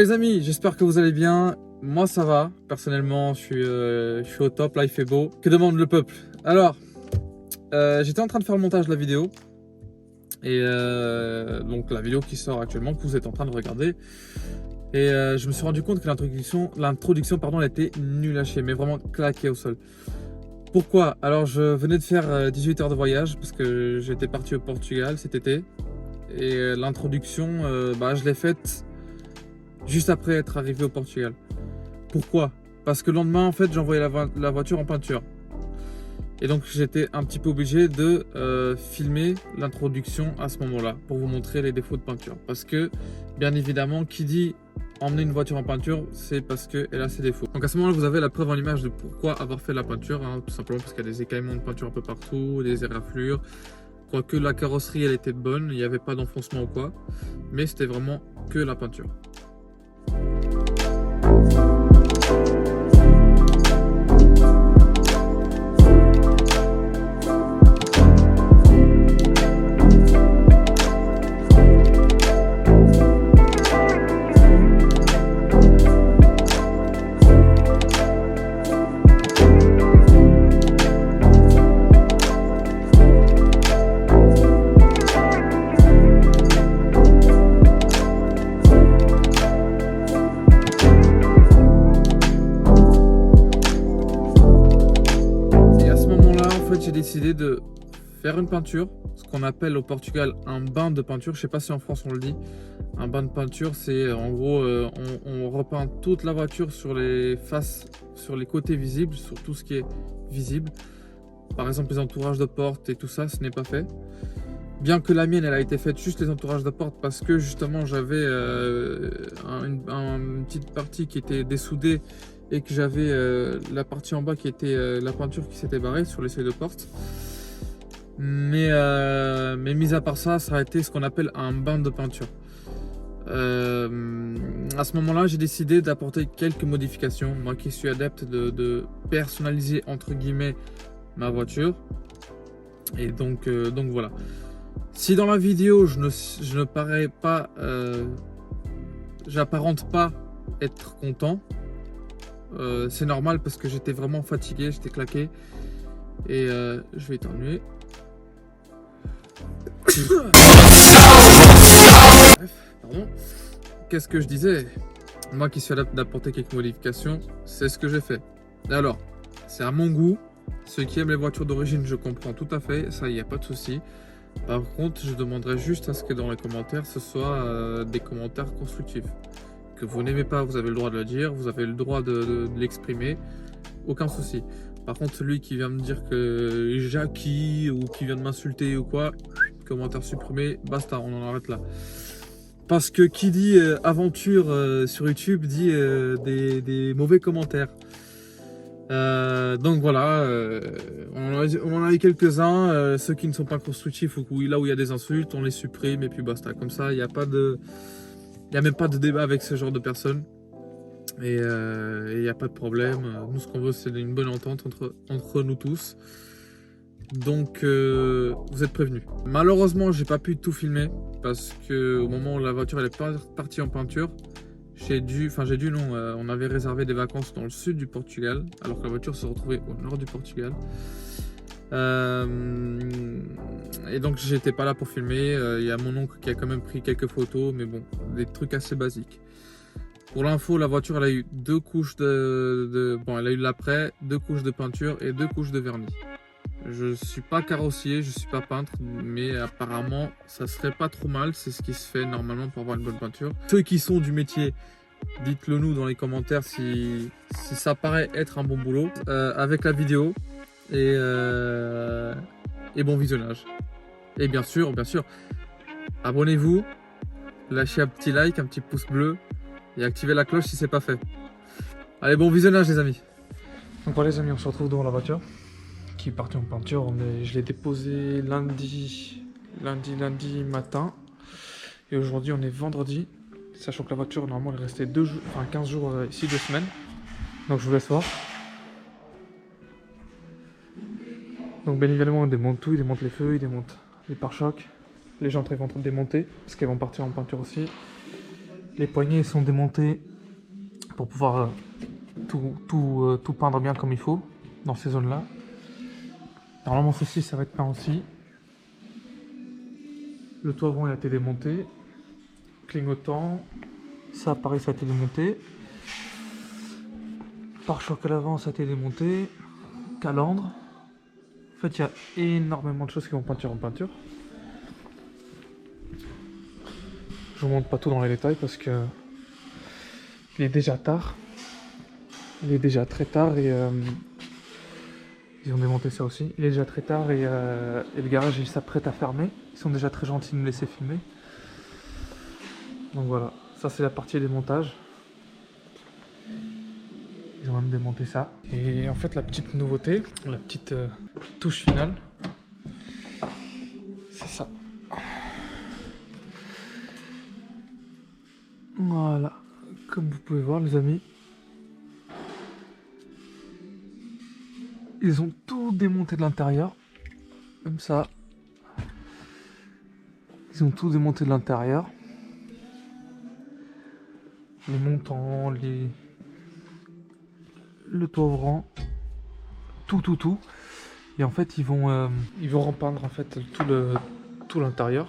Les amis, j'espère que vous allez bien. Moi ça va, personnellement je suis au top, là il fait beau. Que demande le peuple? Alors, j'étais en train de faire le montage de la vidéo. Et donc la vidéo qui sort actuellement, que vous êtes en train de regarder. Et je me suis rendu compte que l'introduction pardon, elle était nulle à chier, mais vraiment claquée au sol. Pourquoi? Alors je venais de faire 18 heures de voyage, parce que j'étais parti au Portugal cet été. Et l'introduction, je l'ai faite juste après être arrivé au Portugal. Pourquoi? Parce que le lendemain, en fait, j'envoyais la voiture en peinture. Et donc, j'étais un petit peu obligé de filmer l'introduction à ce moment-là pour vous montrer les défauts de peinture. Parce que, bien évidemment, qui dit emmener une voiture en peinture, c'est parce qu'elle a ses défauts. Donc à ce moment-là, vous avez la preuve en image de pourquoi avoir fait la peinture, hein, tout simplement parce qu'il y a des écaillements de peinture un peu partout, des éraflures. Quoique la carrosserie, elle était bonne, il n'y avait pas d'enfoncement ou quoi, mais c'était vraiment que la peinture. J'ai décidé de faire une peinture, ce qu'on appelle au Portugal un bain de peinture. Je sais pas si en France on le dit. Un bain de peinture, c'est en gros on repeint toute la voiture sur les faces, sur les côtés visibles, sur tout ce qui est visible. Par exemple les entourages de porte et tout ça, ce n'est pas fait. Bien que la mienne, elle a été faite juste les entourages de porte parce que justement j'avais une petite partie qui était dessoudée et que j'avais la partie en bas qui était la peinture qui s'était barrée sur les seuils de porte. Mais mis à part ça, ça a été ce qu'on appelle un bain de peinture. À ce moment-là, j'ai décidé d'apporter quelques modifications. Moi qui suis adepte de personnaliser entre guillemets ma voiture. Et donc voilà. Si dans la vidéo je ne parais pas, j'apparente pas être content, c'est normal parce que j'étais vraiment fatigué, j'étais claqué. Et je vais éternuer. Bref, pardon. Qu'est-ce que je disais? Moi qui suis adepte d'apporter quelques modifications, c'est ce que j'ai fait. Alors, c'est à mon goût. Ceux qui aiment les voitures d'origine, je comprends tout à fait, ça, il n'y a pas de souci. Par contre, je demanderais juste à ce que dans les commentaires, ce soit des commentaires constructifs. Que vous n'aimez pas, vous avez le droit de le dire, vous avez le droit de l'exprimer, aucun souci. Par contre, celui qui vient me dire que Jackie ou qui vient de m'insulter ou quoi, commentaire supprimé, basta, on en arrête là. Parce que qui dit aventure sur YouTube dit des mauvais commentaires. Donc voilà, on en a eu quelques-uns, ceux qui ne sont pas constructifs ou là où il y a des insultes, on les supprime et puis basta. Comme ça, il n'y a même pas de débat avec ce genre de personnes et il n'y a pas de problème. Nous, ce qu'on veut, c'est une bonne entente entre nous tous. Donc vous êtes prévenus. Malheureusement, j'ai pas pu tout filmer parce que au moment où la voiture elle est partie en peinture, on avait réservé des vacances dans le sud du Portugal, alors que la voiture se retrouvait au nord du Portugal. Et donc j'étais pas là pour filmer. Il y a mon oncle qui a quand même pris quelques photos, mais bon, des trucs assez basiques. Pour l'info, la voiture elle a eu deux couches elle a eu l'après, 2 couches de peinture et 2 couches de vernis. Je suis pas carrossier, je suis pas peintre, mais apparemment ça serait pas trop mal, c'est ce qui se fait normalement pour avoir une bonne peinture. Ceux qui sont du métier, dites-le nous dans les commentaires si ça paraît être un bon boulot avec la vidéo et bon visionnage. Et bien sûr, abonnez-vous, lâchez un petit like, un petit pouce bleu et activez la cloche si c'est pas fait. Allez, bon visionnage les amis. Donc voilà les amis, on se retrouve devant la voiture qui est parti en peinture. Je l'ai déposé lundi matin et aujourd'hui on est vendredi, sachant que la voiture normalement elle restait 15 jours ici, 2 semaines, donc je vous laisse voir. Donc bien évidemment on démonte tout, il démonte les feux, il démonte les pare-chocs, les jantes elles vont être démontées parce qu'elles vont partir en peinture aussi, Les poignées sont démontées pour pouvoir tout peindre bien comme il faut dans ces zones-là. Normalement, ceci, ça va être peint aussi. Le toit avant, il a été démonté. Clignotant. Ça, pareil, ça a été démonté. Pare-choc à l'avant, ça a été démonté. Calandre. En fait, il y a énormément de choses qui vont peinture en peinture. Je vous montre pas tout dans les détails parce que il est déjà tard. Il est déjà très tard et ils ont démonté ça aussi. Il est déjà très tard et le garage il s'apprête à fermer. Ils sont déjà très gentils de nous laisser filmer. Donc voilà, ça c'est la partie démontage. Ils ont même démonté ça. Et en fait la petite nouveauté, la petite touche finale, c'est ça. Voilà, comme vous pouvez voir les amis. Ils ont tout démonté de l'intérieur, comme ça. Ils ont tout démonté de l'intérieur. Les montants, le toit ouvrant, tout. Et en fait, ils vont repeindre en fait tout l'intérieur.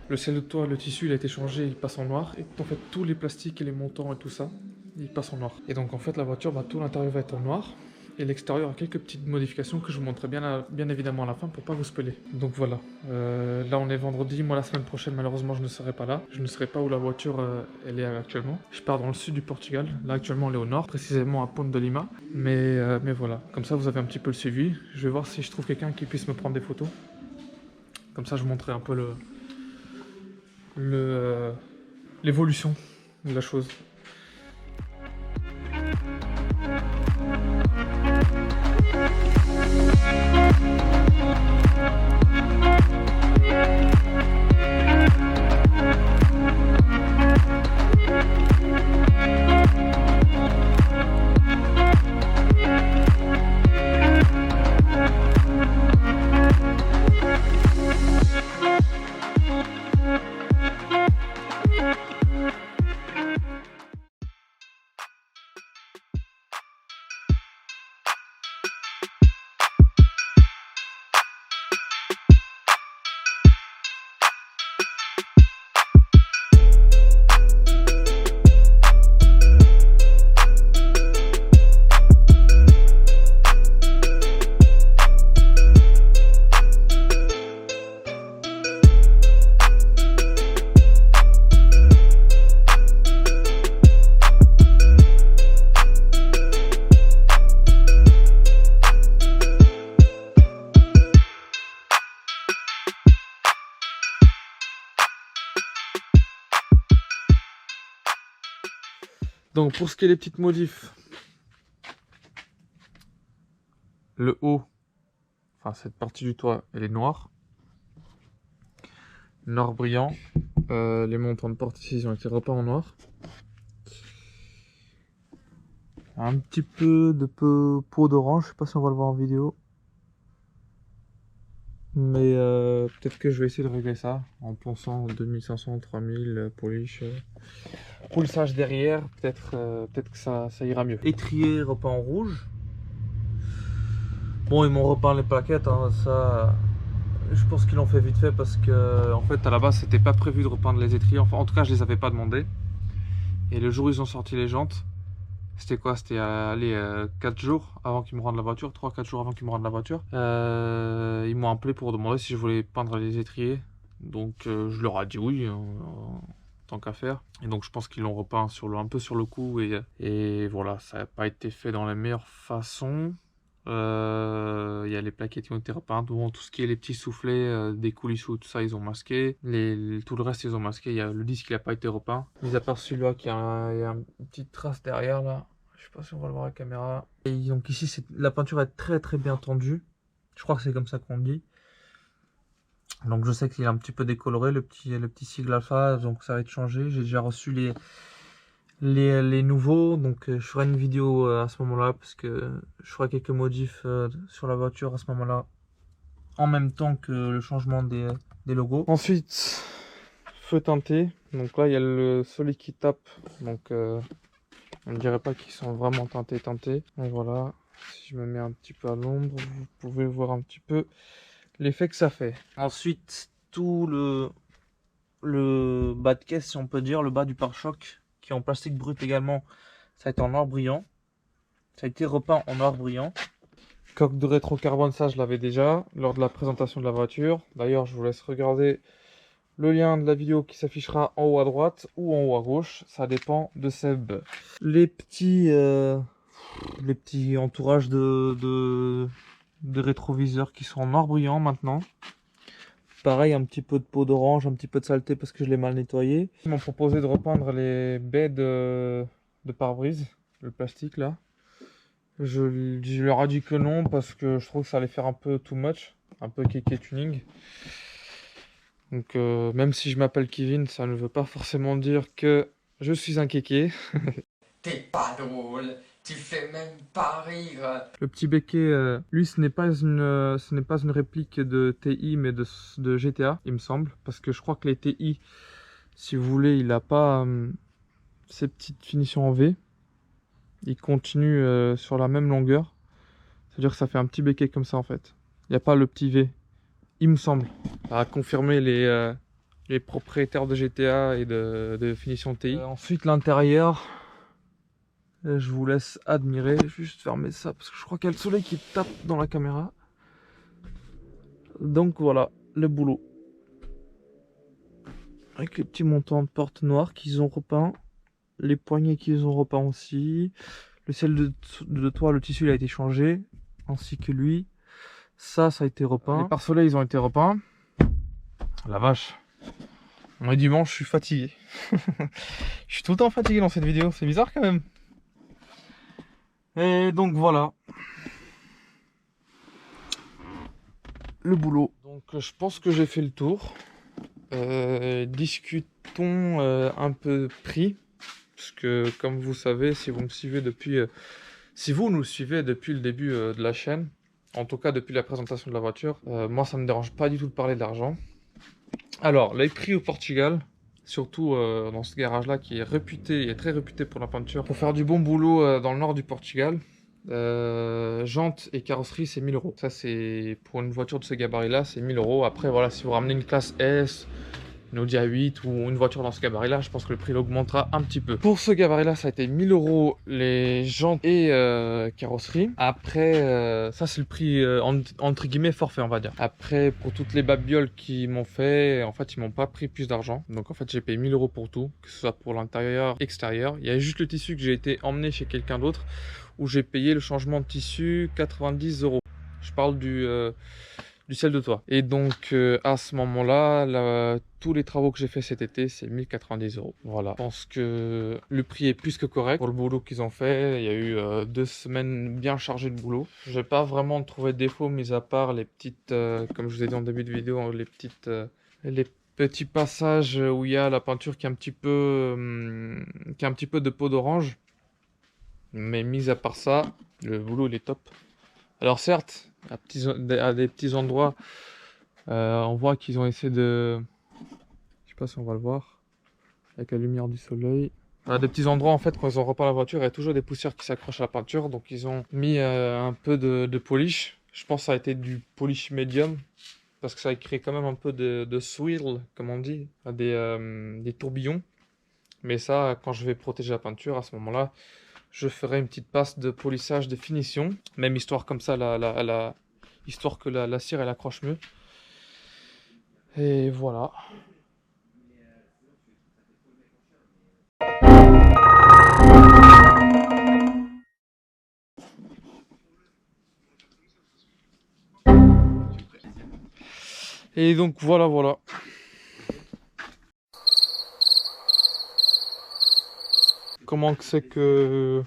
Le ciel de toit, le tissu, il a été changé, il passe en noir. Et en fait, tous les plastiques et les montants et tout ça, ils passent en noir. Et donc en fait, la voiture, tout l'intérieur va être en noir. Et l'extérieur a quelques petites modifications que je vous montrerai bien évidemment à la fin pour pas vous spoiler. Donc voilà, là on est vendredi, moi la semaine prochaine malheureusement je ne serai pas là. Je ne serai pas où la voiture elle est actuellement. Je pars dans le sud du Portugal, là actuellement elle est au nord, précisément à Ponte de Lima. Mais voilà, comme ça vous avez un petit peu le suivi. Je vais voir si je trouve quelqu'un qui puisse me prendre des photos. Comme ça je vous montrerai un peu l'évolution de la chose. Donc pour ce qui est des petites modifs, le haut, enfin cette partie du toit, elle est noire. Noir brillant. Les montants de porte ici ils ont été repeints en noir. Un petit peu de peau d'orange, je sais pas si on va le voir en vidéo. Mais peut-être que je vais essayer de régler ça en ponçant 2500, 3000 polish. Polissage derrière, peut-être que ça ira mieux. Étrier repeint en rouge. Bon, ils m'ont repeint les plaquettes, hein, ça. Je pense qu'ils l'ont fait vite fait parce que en fait à la base c'était pas prévu de repeindre les étriers. Enfin, en tout cas, je les avais pas demandé. Et le jour où ils ont sorti les jantes, c'était quoi? C'était 4 jours avant qu'ils me rendent la voiture, 3-4 jours avant qu'ils me rendent la voiture. Ils m'ont appelé pour demander si je voulais peindre les étriers. Donc je leur ai dit oui. Tant qu'à faire, et donc je pense qu'ils l'ont repeint un peu sur le coup, et voilà, ça n'a pas été fait dans la meilleure façon. Il y a les plaquettes qui ont été repeintes, bon, tout ce qui est les petits soufflets des coulisses, tout ça ils ont masqué, tout le reste ils ont masqué. Il y a le disque qui n'a pas été repeint, mis à part celui-là qui a il y a une petite trace derrière là, je sais pas si on va le voir à la caméra. Et donc ici la peinture est très bien tendue, je crois que c'est comme ça qu'on dit. Donc je sais qu'il est un petit peu décoloré le petit sigle alpha, donc ça va être changé. J'ai déjà reçu les nouveaux, donc je ferai une vidéo à ce moment là parce que je ferai quelques modifs sur la voiture à ce moment là en même temps que le changement des logos. Ensuite, feu teinté, Donc là, il y a le soleil qui tape. Donc on ne dirait pas qu'ils sont vraiment teintés. Et voilà, si je me mets un petit peu à l'ombre, vous pouvez voir un petit peu l'effet que ça fait. Ensuite, tout le bas de caisse, si on peut dire, le bas du pare-choc, qui est en plastique brut également, ça a été en or brillant. Ça a été repeint en or brillant. Coque de rétrocarbone, ça je l'avais déjà lors de la présentation de la voiture. D'ailleurs, je vous laisse regarder le lien de la vidéo qui s'affichera en haut à droite ou en haut à gauche. Ça dépend de Seb. Les petits entourages de rétroviseurs qui sont en or brillant maintenant. Pareil, un petit peu de peau d'orange, un petit peu de saleté parce que je l'ai mal nettoyé. Ils m'ont proposé de repeindre les baies de pare-brise, le plastique là. Je leur ai dit que non parce que je trouve que ça allait faire un peu too much, un peu kéké tuning. Donc même si je m'appelle Kevin, ça ne veut pas forcément dire que je suis un kéké. T'es pas drôle, tu fais même pas rire. Le petit béquet, lui, ce n'est pas une réplique de TI, mais de GTA, il me semble. Parce que je crois que les TI, si vous voulez, il n'a pas ces petites finitions en V. Il continue sur la même longueur. C'est-à-dire que ça fait un petit béquet comme ça, en fait. Il n'y a pas le petit V, il me semble. À confirmer les propriétaires de GTA et de finition TI. Ensuite, l'intérieur. Je vous laisse admirer. Je vais juste fermer ça parce que je crois qu'il y a le soleil qui tape dans la caméra. Donc voilà, le boulot. Avec les petits montants de porte noirs qu'ils ont repeints. Les poignées qu'ils ont repeints aussi. Le ciel de toit, le tissu il a été changé. Ainsi que lui. Ça a été repeint. Les pare-soleils ils ont été repeints. La vache. On est dimanche, je suis fatigué. Je suis tout le temps fatigué dans cette vidéo. C'est bizarre quand même. Et donc voilà. Le boulot. Donc je pense que j'ai fait le tour. Discutons un peu prix. Parce que comme vous savez, si vous me suivez depuis... si vous nous suivez depuis le début de la chaîne, en tout cas depuis la présentation de la voiture, moi ça me dérange pas du tout de parler d'argent. Alors, les prix au Portugal, surtout dans ce garage-là qui est réputé, est très réputé pour la peinture, pour faire du bon boulot dans le nord du Portugal, jantes et carrosserie, c'est 1000 €. Ça, c'est pour une voiture de ce gabarit-là, c'est 1000 €. Après, voilà, si vous ramenez une classe S, une Audi A8 ou une voiture dans ce gabarit-là, je pense que le prix augmentera un petit peu. Pour ce gabarit-là, ça a été 1000 € les jantes et carrosserie. Après, ça c'est le prix entre guillemets forfait, on va dire. Après, pour toutes les babioles qu'ils m'ont fait, en fait, ils m'ont pas pris plus d'argent. Donc en fait, j'ai payé 1000 € pour tout, que ce soit pour l'intérieur, extérieur. Il y a juste le tissu que j'ai été emmené chez quelqu'un d'autre où j'ai payé le changement de tissu 90 €. Je parle du ciel de toit. Et donc à ce moment-là, tous les travaux que j'ai fait cet été, c'est 1090 €. Voilà. Je pense que le prix est plus que correct pour le boulot qu'ils ont fait. Il y a eu 2 semaines bien chargées de boulot. Je n'ai pas vraiment trouvé de défaut, mis à part les petites, comme je vous ai dit en début de vidéo, les petits passages où il y a la peinture qui est un petit peu, de peau d'orange. Mais mis à part ça, le boulot il est top. Alors certes, à des petits endroits, on voit qu'ils ont essayé de... Je sais pas si on va le voir, avec la lumière du soleil. À des petits endroits, en fait, quand ils ont repeint la voiture, il y a toujours des poussières qui s'accrochent à la peinture. Donc ils ont mis un peu de polish. Je pense que ça a été du polish medium. Parce que ça a créé quand même un peu de swirl, comme on dit, des tourbillons. Mais ça, quand je vais protéger la peinture, à ce moment-là, je ferai une petite passe de polissage de finition. Même histoire comme ça, histoire que la cire elle accroche mieux. Et voilà. Et donc voilà. Comment que c'est que...